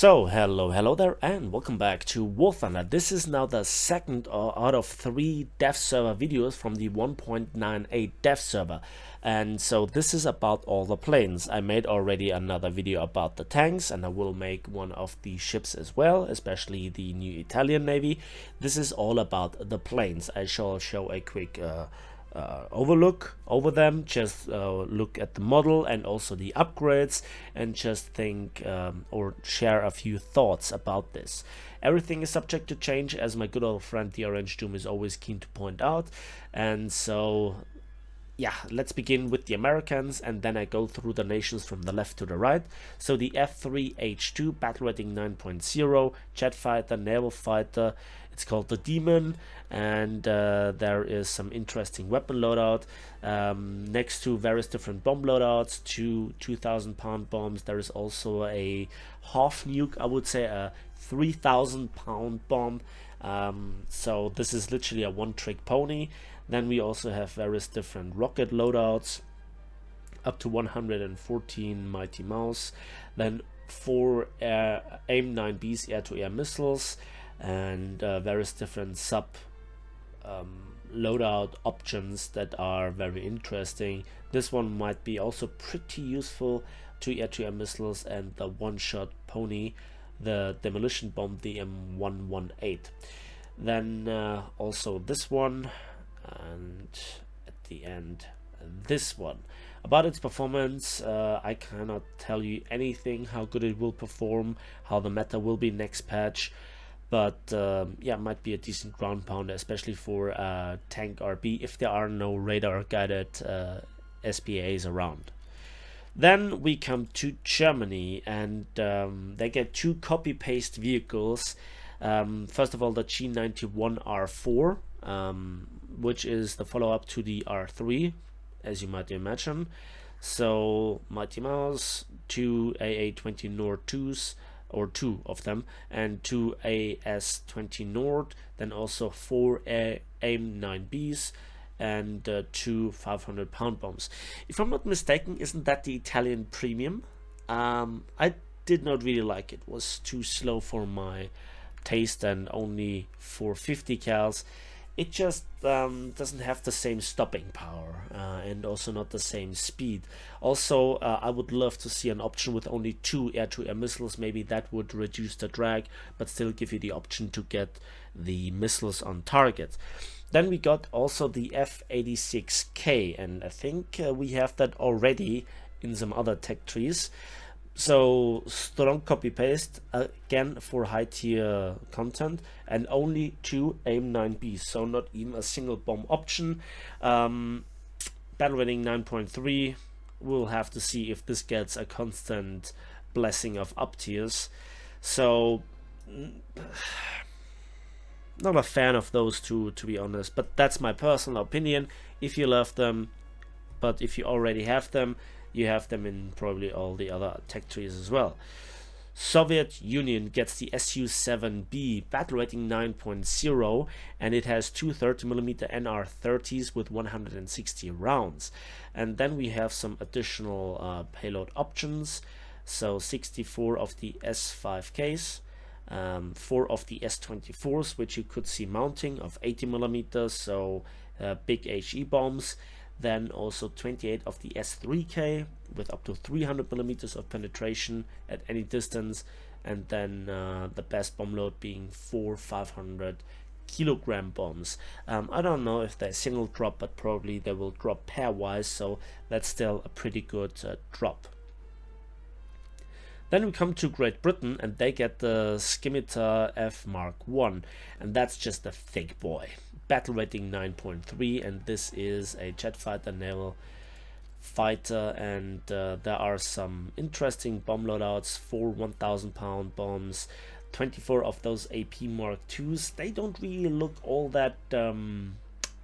Hello there, and welcome back to War Thunder. This is now the second out of 3 dev server videos from the 1.98 dev server. And so this is about all the planes. I made already another video about the tanks, and I will make one of the ships as well, especially the new Italian Navy. This is all about the planes. I shall show a quick overlook over them, just look at the model and also the upgrades, and just think or share a few thoughts about this. Everything is subject to change, as my good old friend theOrangeDoom is always keen to point out. And so yeah, let's begin with the Americans, and then I go through the nations from the left to the right. So the F3H2, battle rating 9.0, jet fighter, naval fighter. It's called the Demon, and there is some interesting weapon loadout next to various different bomb loadouts, 2,000 pound bombs. There is also a half nuke, I would say a 3,000 pound bomb. So this is literally a one-trick pony. Then we also have various different rocket loadouts, up to 114 Mighty Mouse, then 4 AIM-9Bs air-to-air missiles, and various different sub loadout options that are very interesting. This one might be also pretty useful to air-to-air missiles, and the one-shot pony, the demolition bomb, the M118. Then also this one, and at the end this one. About its performance, I cannot tell you anything, how good it will perform, how the meta will be next patch, but yeah, might be a decent ground pounder, especially for tank RB if there are no radar guided SPAs around. Then we come to Germany, and they get 2 copy-paste vehicles. First of all, the G91R4, which is the follow-up to the R3, as you might imagine. So Mighty Mouse, 2 AA-20 Nord 2s, or 2 of them, and 2 AS-20 Nord, then also 4 AIM-9Bs, and 2 500 pound bombs. If I'm not mistaken, isn't that the Italian premium? I did not really like it. It was too slow for my taste, and only for 50 cals. It just doesn't have the same stopping power, and also not the same speed. Also, I would love to see an option with only 2 air-to-air missiles. Maybe that would reduce the drag, but still give you the option to get the missiles on target. Then we got also the F86K, and I think we have that already in some other tech trees. So strong copy paste again for high tier content, and only 2 AIM-9Bs, so not even a single bomb option. Battle rating 9.3. We'll have to see if this gets a constant blessing of up tiers. So not a fan of those two, to be honest, but that's my personal opinion. If you love them, but if you already have them, you have them in probably all the other tech trees as well. Soviet Union gets the Su-7B, battle rating 9.0, and it has 2 30mm NR30s with 160 rounds. And then we have some additional payload options. So 64 of the S5Ks, 4 of the S24s, which you could see mounting of 80mm, so big HE bombs. Then also 28 of the S3K with up to 300mm of penetration at any distance, and then the best bomb load being 4 500kg bombs. I don't know if they single drop, but probably they will drop pairwise, so that's still a pretty good drop. Then we come to Great Britain, and they get the Scimitar F Mark I, and that's just a thick boy. Battle rating 9.3, and this is a jet fighter, naval fighter, and there are some interesting bomb loadouts, 4 1,000 pound bombs, 24 of those AP Mark IIs. They don't really look all that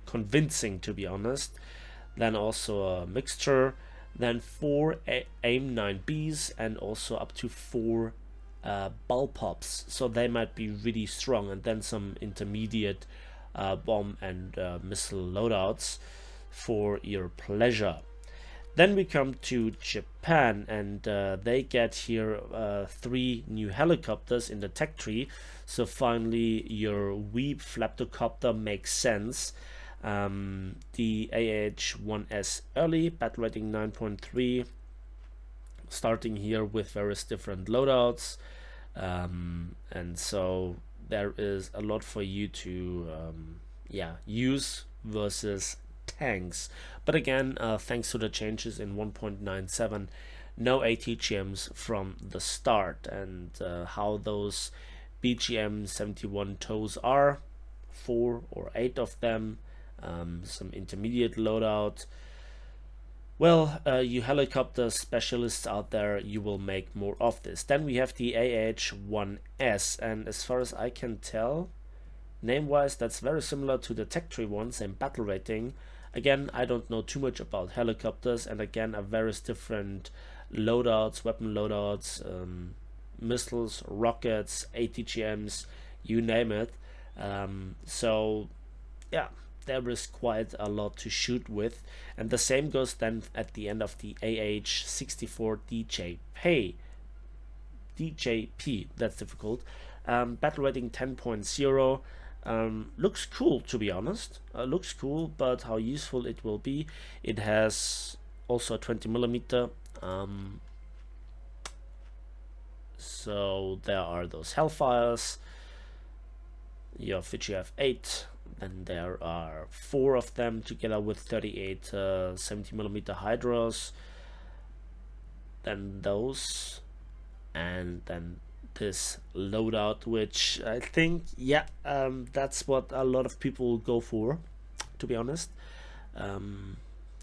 convincing, to be honest. Then also a mixture, then 4 AIM-9Bs, and also up to 4 Bullpups, so they might be really strong, and then some intermediate bomb and missile loadouts for your pleasure. Then we come to Japan, and they get here 3 new helicopters in the tech tree. So finally your Weep Flaptocopter makes sense. The AH-1S early, battle rating 9.3, starting here with various different loadouts, and so there is a lot for you to use versus tanks. But again, thanks to the changes in 1.97, no ATGMs from the start, and how those BGM 71 tows are, 4 or 8 of them, some intermediate loadout. Well, you helicopter specialists out there, you will make more of this. Then we have the AH-1S, and as far as I can tell, name-wise, that's very similar to the tech tree one, same battle rating. Again, I don't know too much about helicopters, and again, a various different loadouts, weapon loadouts, missiles, rockets, ATGMs, you name it. So, yeah, there is quite a lot to shoot with, and the same goes then at the end of the AH-64 DJP, that's difficult. Battle rating 10.0. Looks cool, to be honest. Looks cool, but how useful it will be. It has also a 20mm. So there are those Hellfires, which you have 8. Then there are 4 of them together with 38 70mm Hydras. Then those, and then this loadout, which I think, that's what a lot of people will go for, to be honest.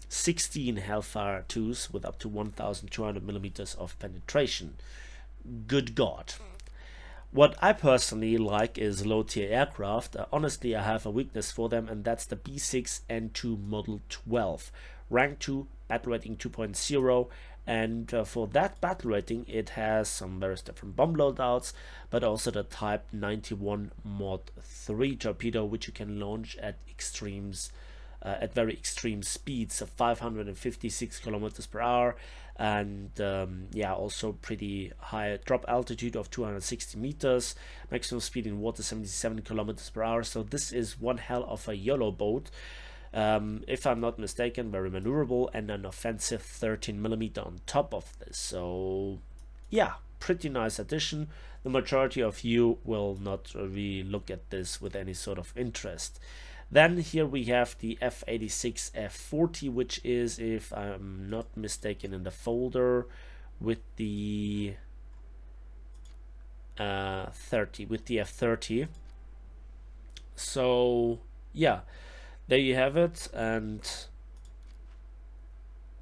16 Hellfire 2s with up to 1200mm of penetration. Good God. What I personally like is low tier aircraft. Honestly, I have a weakness for them, and that's the B6N2 Model 12. Rank 2, battle rating 2.0, and for that battle rating it has some various different bomb loadouts, but also the Type 91 Mod 3 torpedo, which you can launch at extremes, at very extreme speeds of 556 kilometers per hour, and also pretty high drop altitude of 260 meters, maximum speed in water 77 kilometers per hour. So this is one hell of a YOLO boat, if I'm not mistaken, very maneuverable, and an offensive 13mm on top of this. So yeah, pretty nice addition. The majority of you will not really look at this with any sort of interest. Then here we have the F-86 F-40, which is, if I'm not mistaken, in the folder with the 30, with the F-30. So yeah, there you have it, and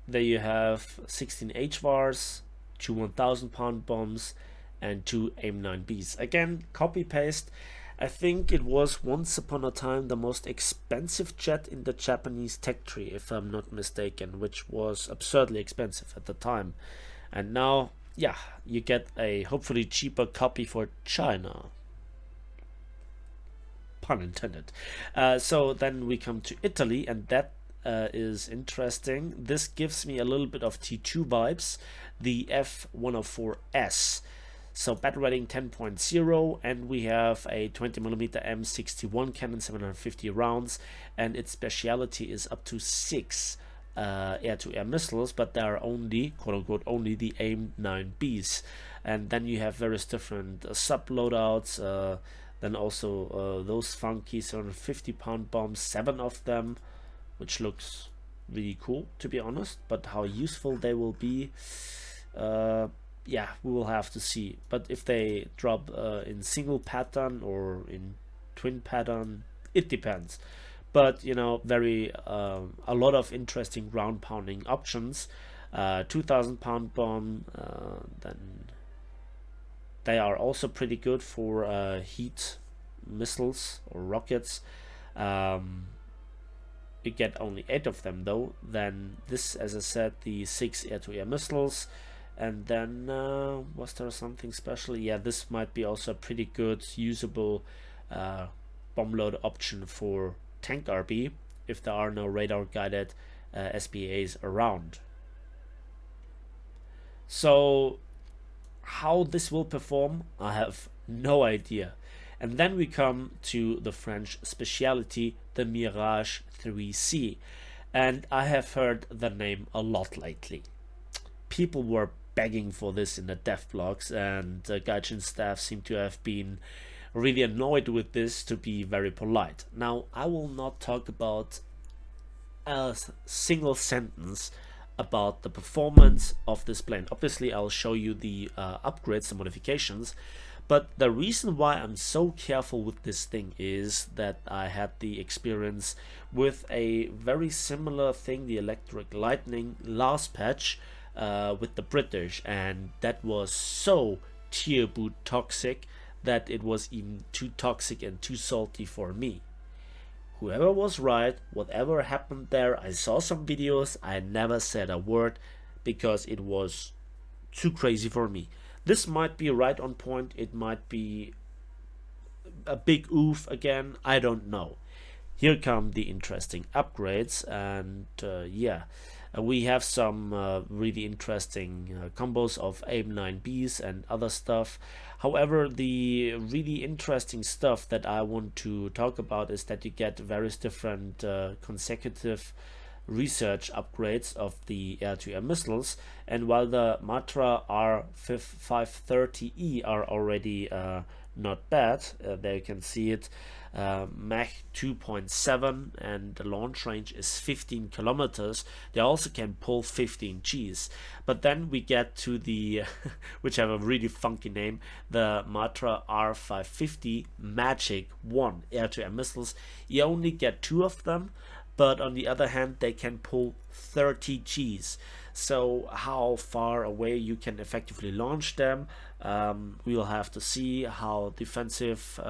there you have 16 HVARs, 2 1000-pound bombs, and 2 AIM-9Bs. Again, copy paste. I think it was once upon a time the most expensive jet in the Japanese tech tree, if I'm not mistaken, which was absurdly expensive at the time. And now, yeah, you get a hopefully cheaper copy for China. Pun intended. So then we come to Italy, and that is interesting. This gives me a little bit of T2 vibes. The F-104S. So battle rating 10.0, and we have a 20mm M61 cannon, 750 rounds, and its speciality is up to 6 air-to-air missiles, but there are only, quote-unquote, only the AIM-9Bs. And then you have various different sub loadouts, then also those funky 750-pound bombs, 7 of them, which looks really cool, to be honest, but how useful they will be, yeah, we will have to see. But if they drop in single pattern or in twin pattern, it depends. But you know, very a lot of interesting ground pounding options. 2000-pound bomb, then they are also pretty good for heat missiles or rockets. You get only 8 of them though. Then this, as I said, the 6 air-to-air missiles. And then was there something special? Yeah, this might be also a pretty good usable bomb load option for tank RB if there are no radar guided SBAs around. So how this will perform, I have no idea. And then we come to the French specialty, the Mirage 3C. And I have heard the name a lot lately. People were begging for this in the dev blogs, and the Gaijin staff seem to have been really annoyed with this, to be very polite. Now, I will not talk about a single sentence about the performance of this plane. Obviously, I'll show you the upgrades, the modifications, but the reason why I'm so careful with this thing is that I had the experience with a very similar thing, the Electric Lightning last patch, with the British, and that was so tier boot toxic that it was even too toxic and too salty for me. Whoever was right, whatever happened there, I saw some videos, I never said a word because it was too crazy for me. This might be right on point, it might be a big oof again, I don't know. Here come the interesting upgrades, and we have some really interesting combos of AIM-9Bs and other stuff. However, the really interesting stuff that I want to talk about is that you get various different consecutive research upgrades of the air-to-air missiles, and while the Matra R530E are already not bad, there you can see it, Mach 2.7, and the launch range is 15 kilometers. They also can pull 15 Gs. But then we get to the which have a really funky name, the Matra R550 Magic 1 air-to-air missiles. You only get 2 of them, but on the other hand they can pull 30 Gs. So how far away you can effectively launch them, we'll have to see how defensive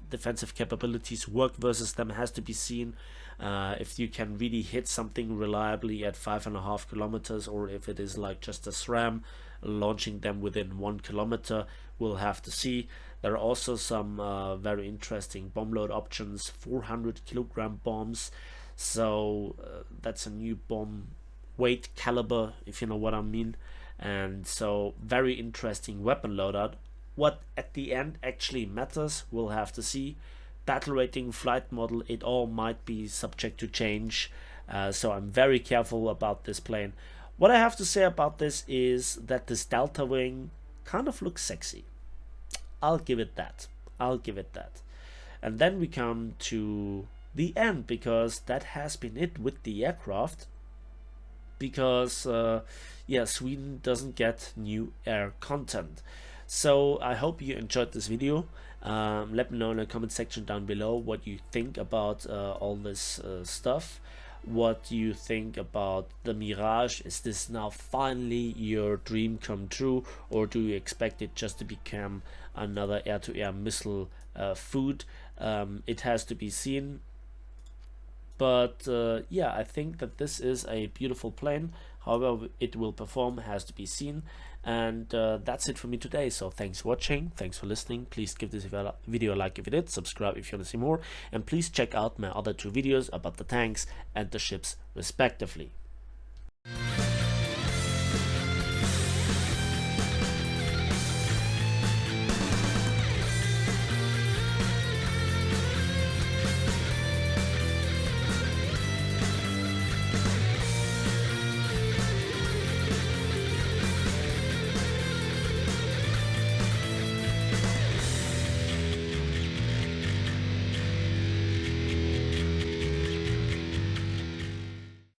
defensive capabilities work versus them, has to be seen. If you can really hit something reliably at 5.5 kilometers, or if it is like just a SRAM launching them within 1 kilometer, we'll have to see. There are also some very interesting bomb load options, 400 kilogram bombs, so that's a new bomb weight caliber, if you know what I mean. And so very interesting weapon loadout. What at the end actually matters, we'll have to see. Battle rating, flight model, it all might be subject to change, so I'm very careful about this plane. What I have to say about this is that this delta wing kind of looks sexy. I'll give it that. I'll give it that. And then we come to the end, because that has been it with the aircraft. Because Sweden doesn't get new air content. So I hope you enjoyed this video. Let me know in the comment section down below what you think about all this stuff. What you think about the Mirage. Is this now finally your dream come true, or do you expect it just to become another air-to-air missile food? It has to be seen. But I think that this is a beautiful plane. However it will perform has to be seen. And that's it for me today. So thanks for watching, thanks for listening. Please give this video a like if you did, subscribe if you want to see more, and please check out my other 2 videos about the tanks and the ships respectively.